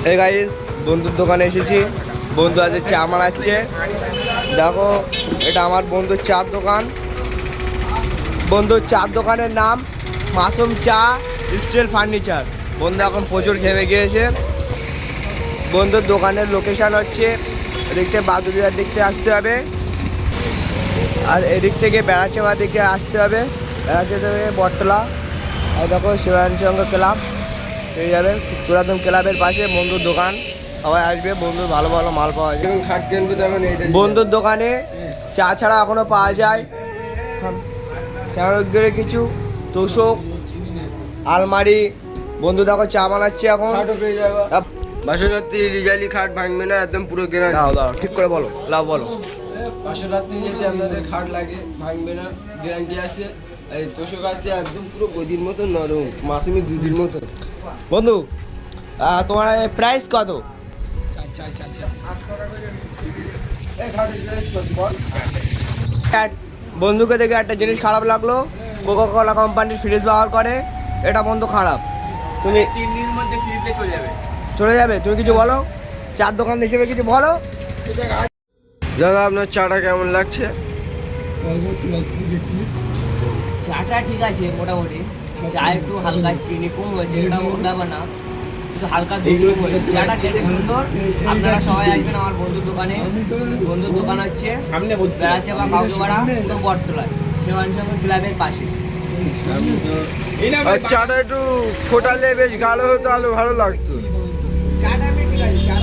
এই গাইস বন্ধুর দোকানে এসেছি। বন্ধু আজ চা বানাচ্ছে। দেখো এটা আমার বন্ধুর চার দোকান। বন্ধুর চার দোকানের নাম মাসুম চা স্টিল ফার্নিচার। বন্ধু এখন প্রচুর খেয়ে গিয়েছে। বন্ধুর দোকানের লোকেশান হচ্ছে এদিক থেকে বাদুরিয়ার দিক থেকে আসতে হবে, আর এদিক থেকে বেড়াচেমা দিকে আসতে হবে। বেড়াতে থেকে বটতলা, আর দেখো শিবায়ন সংঘ ক্লাব পেয়ে যাবে। পুরাতন ক্লাবের পাশে বন্ধুর দোকান। সবাই আসবে, বন্ধুর ভালো ভালো মাল পাওয়া যায়। বন্ধুর দোকানে চা ছাড়া এখনো পাওয়া যায় কেমন কিছু তোষক, আলমারি। বন্ধু দেখো চা বানাচ্ছে এখন। বাসরাত্রি রিজালি খাট ভাঙবে না, একদম পুরো কেনা। দাও দাও ঠিক করে বলো, লাভ বলো। বাসরাত্রি যদি আপনাদের খাট লাগে ভাঙবে না, গ্যারান্টি আছে। এই তোষক আছে একদম পুরো গদির মতো নরম, মাসুমি দুধের মতো। বন্ধু তোমার প্রাইস কত? বন্ধুকে দেখে একটা জিনিস খারাপ লাগলো, কোকা কোলা কোম্পানির ফ্রিজ ব্যবহার করে। এটা বন্ধু খারাপ। তুমি 3 দিনের মধ্যে ফ্রিজে চলে যাবে, তুমি কিছু বলো, চার দোকান হিসেবে কিছু বলো। দাদা আপনার চাটা কেমন লাগছে? চাটা ঠিক আছে মোটামুটি। চা একটু হালকা চিনি কম হয়েছে, এটা ব্যাপার না, একটু হালকা দুধ কম হয়েছে। চাটা খেতে সুন্দর। আপনারা সবাই আসবেন আমার বন্ধুর দোকানে। বন্ধুর দোকান হচ্ছে বেড়াচেপা কাউকেপাড়া উত্তর বটতলায়, শিবানসংঘ ক্লাবের পাশে। আর চাটা একটু ফোটালে বেশ গাঢ় হতো, আলো ভালো লাগতো। চাটা ঠিক আছে।